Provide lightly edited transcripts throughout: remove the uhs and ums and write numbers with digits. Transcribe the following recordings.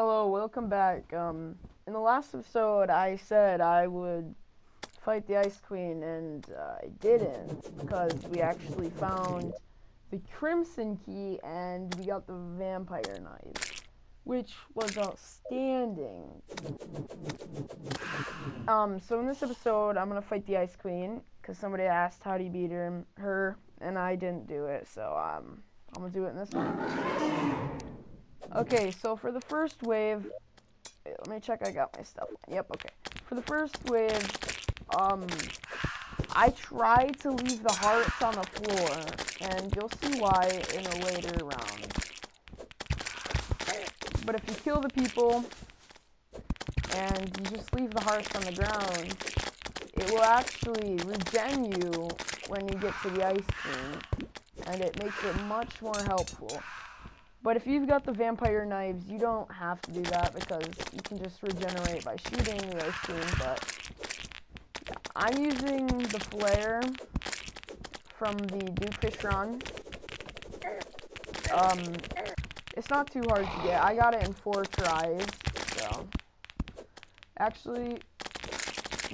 Hello, welcome back. In the last episode, I said I would fight the Ice Queen, and I didn't, because we actually found the Crimson Key, and we got the Vampire Knife, which was outstanding. So in this episode, I'm gonna fight the Ice Queen, because somebody asked how do you beat her, and I didn't do it, so I'm gonna do it in this one. Okay, so for the first wave, let me check I got my stuff. Yep, okay. For the first wave, I tried to leave the hearts on the floor, and you'll see why in a later round. But if you kill the people, and you just leave the hearts on the ground, it will actually regen you when you get to the Ice Queen, and it makes it much more helpful. But if you've got the vampire knives, you don't have to do that because you can just regenerate by shooting the Ice Queen. But yeah, I'm using the flare from the Dooffish Run. It's not too hard to get. I got it in 4 tries. So actually,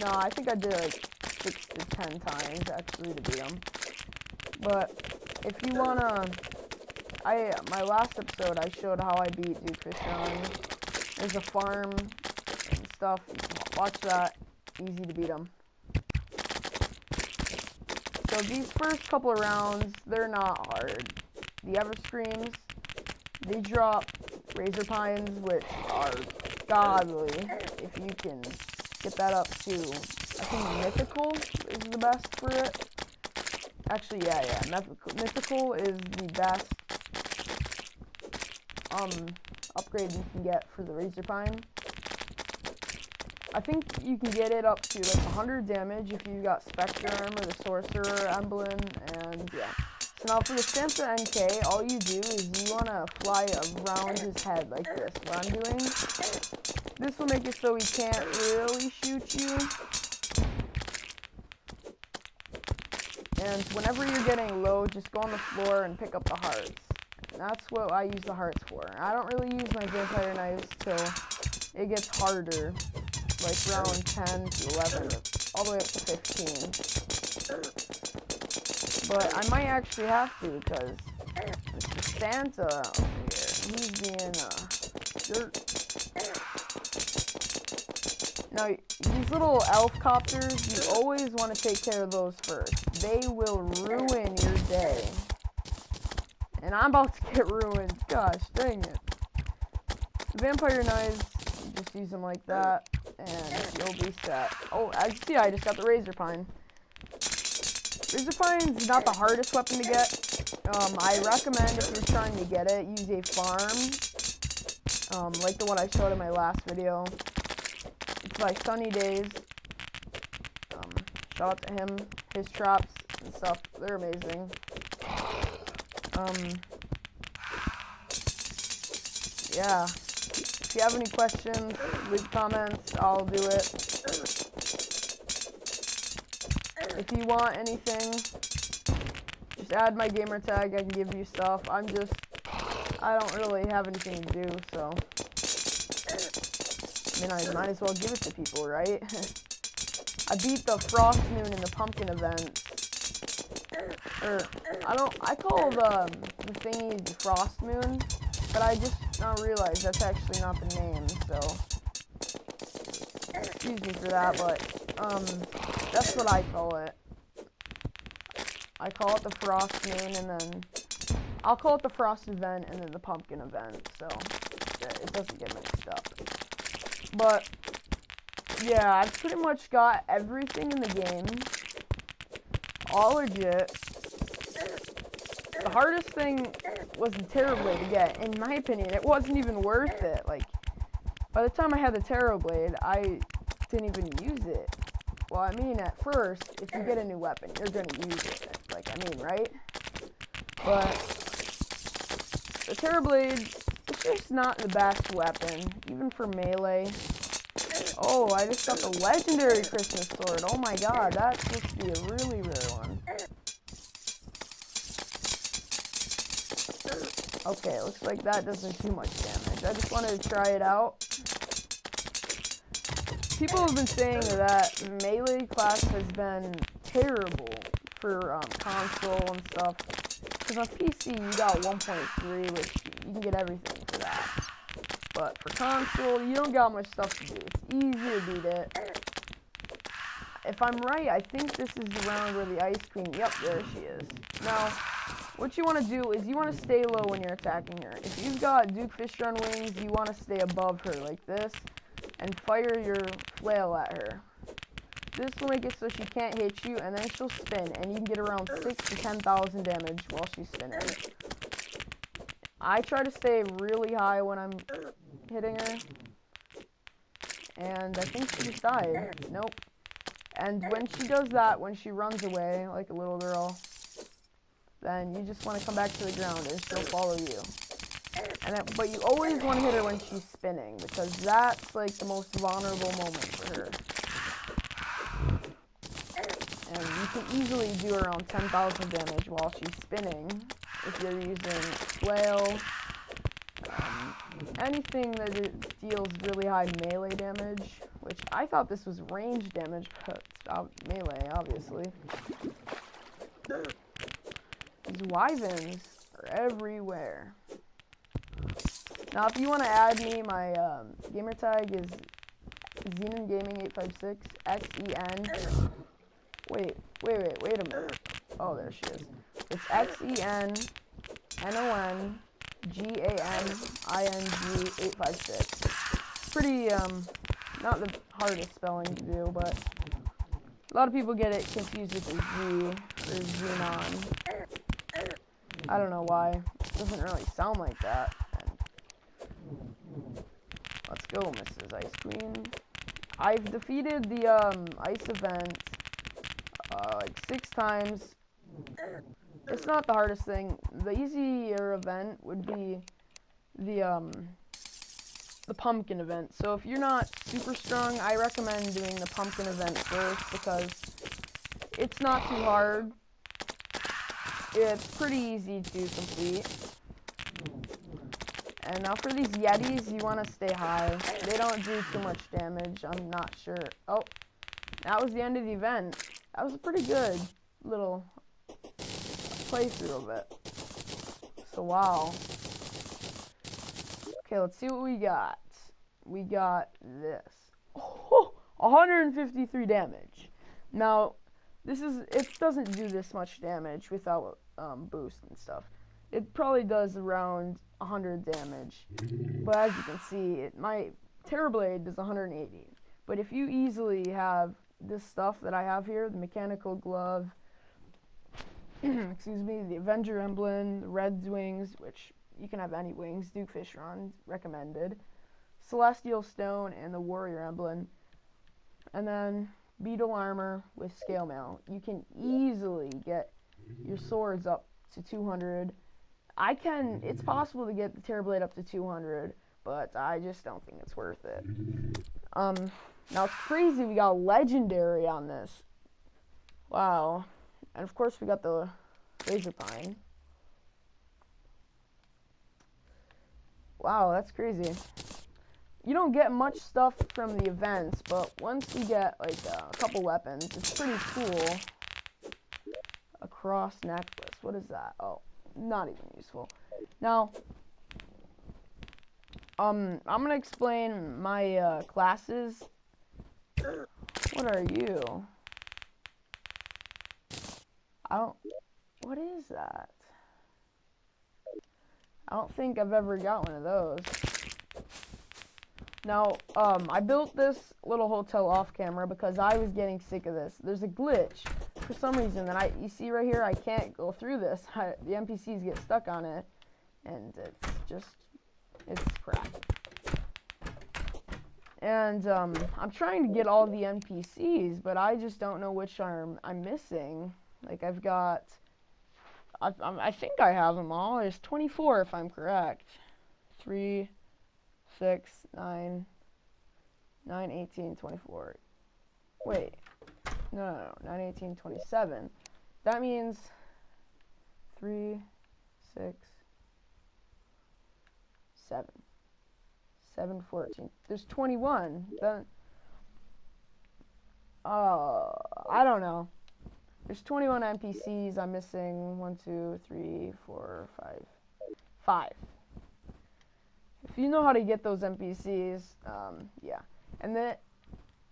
no, I think I did like 6 to 10 times actually to beat them. But if you wanna, my last episode, I showed how I beat Dooffish Run. There's a farm and stuff. You can watch that. Easy to beat them. So these first couple of rounds, they're not hard. The Everscreams, they drop Razor Pines, which are godly. If you can get that up to, I think Mythical is the best for it. Actually, yeah, Mythical is the best upgrade you can get for the Razor Pine. I think you can get it up to like 100 damage if you got Spectre Armor, the Sorcerer Emblem, and yeah. So now for the Santa NK, all you do is you want to fly around his head like this, what I'm doing. This will make it so he can't really shoot you. And whenever you're getting low, just go on the floor and pick up the hearts. That's what I use the hearts for. I don't really use my vampire knives till it gets harder, like round 10 to 11, all the way up to 15. But I might actually have to, because Mr. Santa over here, he's being a jerk. Now, these little elf copters, you always want to take care of those first. They will ruin your day. And I'm about to get ruined. Gosh, dang it. The vampire knives, you just use them like that, and you'll be set. Oh, as you see, I just got the Razor Pine. Razor Pine's not the hardest weapon to get. I recommend if you're trying to get it, use a farm. Like the one I showed in my last video. It's by Sunny Days. Shout out to him. His traps and stuff, they're amazing. Yeah. If you have any questions, leave comments. I'll do it. If you want anything, just add my gamer tag. I can give you stuff. I don't really have anything to do, so. I mean, I might as well give it to people, right? I beat the Frost Moon in the Pumpkin event. I call the thingy the Frost Moon, but I just now realized that's actually not the name, so excuse me for that, but that's what I call it. I call it the Frost Moon, and then I'll call it the Frost event and then the Pumpkin event, so it doesn't get mixed up. But yeah, I've pretty much got everything in the game, all legit. The hardest thing was the Terrorblade to get. In my opinion, it wasn't even worth it. Like, by the time I had the Terrorblade, I didn't even use it. Well, I mean, at first, if you get a new weapon, you're gonna use it. Like, I mean, right? But the Terrorblade, it's just not the best weapon, even for melee. Oh, I just got the legendary Christmas sword. Oh my god, that's supposed to be a really rare one. Okay, looks like that doesn't do much damage. damage. I just wanted to try it out. People have been saying that melee class has been terrible for console and stuff. Because on PC you got 1.3, which you can get everything for that. But for console, you don't got much stuff to do. It's easy to beat it. If I'm right, I think this is the round where the Ice Queen, yep, there she is. Now, what you want to do is you want to stay low when you're attacking her. If you've got Duke Fisher on wings, you want to stay above her like this and fire your flail at her. This will make it so she can't hit you, and then she'll spin, and you can get around 6,000 to 10,000 damage while she's spinning. I try to stay really high when I'm hitting her, and I think she just died. Nope. And when she does that, when she runs away like a little girl, then you just want to come back to the ground and she'll follow you. But you always want to hit her when she's spinning, because that's like the most vulnerable moment for her. And you can easily do around 10,000 damage while she's spinning if you're using flail, anything that it deals really high melee damage, which I thought this was range damage, but it's melee, obviously. These wyverns are everywhere. Now, if you want to add me, my gamer tag is Xenon Gaming 856 XEN. Wait a minute. Oh, there she is. It's XEN NON GAMING 856. Pretty not the hardest spelling to do, but a lot of people get it confused with the Z or Xenon. I don't know why. It doesn't really sound like that. And let's go, Mrs. Ice Queen. I've defeated the ice event like 6 times. It's not the hardest thing. The easier event would be the pumpkin event. So if you're not super strong, I recommend doing the pumpkin event first, because it's not too hard. It's pretty easy to complete. And now for these Yetis, you want to stay high. They don't do too much damage, I'm not sure. Oh, that was the end of the event. That was a pretty good little playthrough of it. So, wow. Okay, let's see what we got. We got this. Oh, 153 damage. Now, it doesn't do this much damage without boost and stuff. It probably does around 100 damage. But as you can see, my Terrorblade does 180. But if you easily have this stuff that I have here, the mechanical glove, excuse me, the Avenger emblem, the red wings, which you can have any wings, Duke Fishron, recommended, Celestial Stone, and the Warrior emblem, and then Beetle armor with scale mail. You can easily get your swords up to 200. It's possible to get the Terrorblade up to 200, but I just don't think it's worth it. Now it's crazy we got legendary on this. Wow. And of course we got the Laser Pine. Wow, that's crazy. You don't get much stuff from the events, but once you get like a couple weapons, it's pretty cool. A cross necklace. What is that? Oh, not even useful. Now, I'm gonna explain my classes. What are you? What is that? I don't think I've ever got one of those. Now, I built this little hotel off camera because I was getting sick of this. There's a glitch for some reason that you see right here. I can't go through this. The NPCs get stuck on it, and it's crap. And I'm trying to get all the NPCs, but I just don't know which I'm missing. Like I've got, I think I have them all. There's 24 if I'm correct. 3, 6, 9, 18, 24. Wait, no, 9, 18, 27. That means 3, 6, 7. 7, 14. There's 21. Then, I don't know. There's 21 NPCs. I'm missing 1, 2, 3, 4, 5. 5. If you know how to get those NPCs, yeah. And then,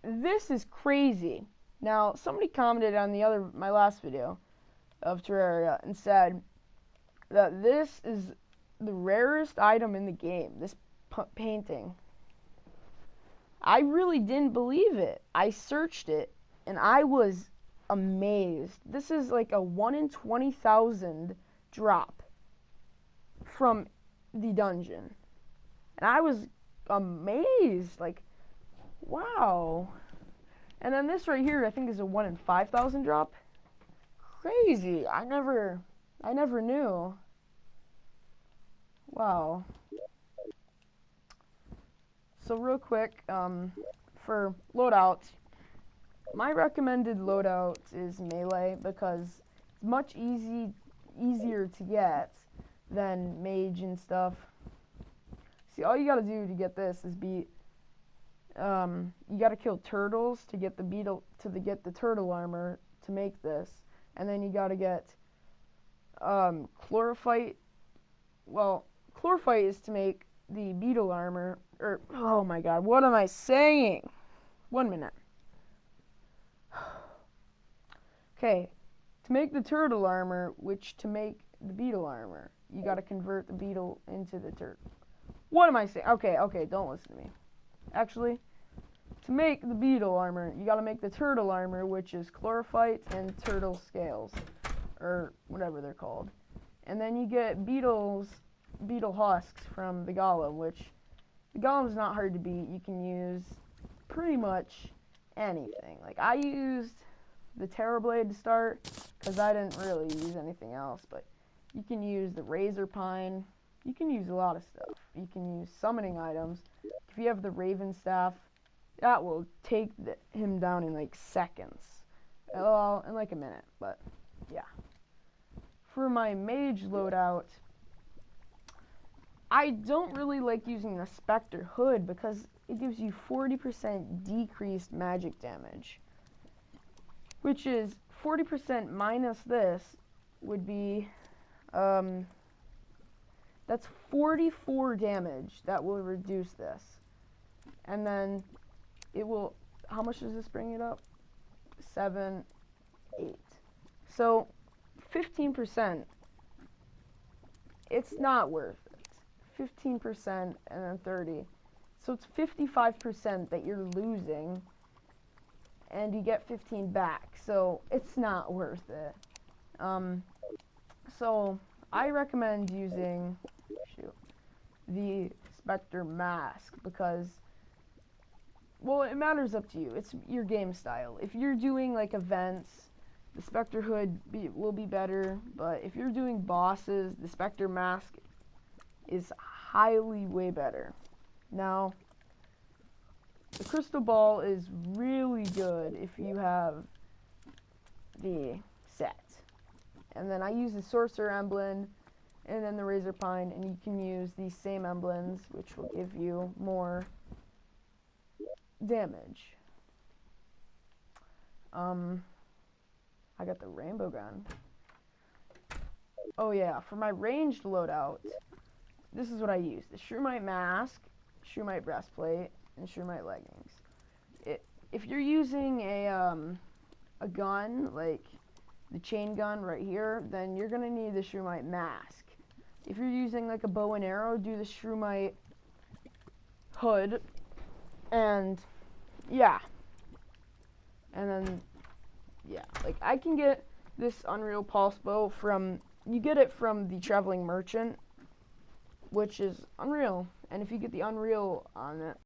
this is crazy. Now, somebody commented on my last video of Terraria and said that this is the rarest item in the game, this painting. I really didn't believe it. I searched it, and I was amazed. This is like a 1 in 20,000 drop from the dungeon. And I was amazed, like, wow. And then this right here, I think is a 1 in 5,000 drop. Crazy. I never knew. Wow. So real quick, for loadouts, my recommended loadout is melee because it's much easier to get than mage and stuff. See, all you gotta do to get this is beat. You gotta kill turtles to get get the turtle armor to make this, and then you gotta get chlorophyte. Well, chlorophyte is to make the beetle armor. Or oh my god, what am I saying? 1 minute. Okay, to make the turtle armor, which to make the beetle armor, you gotta convert the beetle into the turtle. What am I saying? Okay, don't listen to me. Actually, to make the beetle armor, you gotta make the turtle armor, which is chlorophyte and turtle scales, or whatever they're called. And then you get beetle husks from the golem, which the golem's not hard to beat. You can use pretty much anything. Like, I used the Terrorblade to start, because I didn't really use anything else, but you can use the Razor Pine. You can use a lot of stuff. You can use summoning items. If you have the Raven Staff, that will take him down in like seconds. Well, in like a minute, but yeah. For my mage loadout, I don't really like using the Spectre Hood because it gives you 40% decreased magic damage, which is 40% minus this would be, that's 44 damage that will reduce this. And then it will, how much does this bring it up? 7, 8. So 15%, it's not worth it. 15% and then 30. So it's 55% that you're losing, and you get 15 back. So it's not worth it. So I recommend using the Spectre Mask because, well, it matters up to you. It's your game style. If you're doing like events, the Spectre Hood will be better, but if you're doing bosses, the Spectre Mask is highly way better. Now, the Crystal Ball is really good if you have the set. And then I use the Sorcerer Emblem and then the Razor Pine, and you can use these same emblems, which will give you more damage. I got the Rainbow Gun. Oh yeah, for my ranged loadout, this is what I use. The Shroomite Mask, Shroomite Breastplate, and Shroomite Leggings. If you're using a gun, like the chain gun right here, then you're gonna need the Shroomite Mask. If you're using like a bow and arrow, do the Shroomite Hood, and yeah. And then, yeah, like I can get this Unreal Pulse Bow from, you get it from the Traveling Merchant, which is Unreal. And if you get the Unreal on it,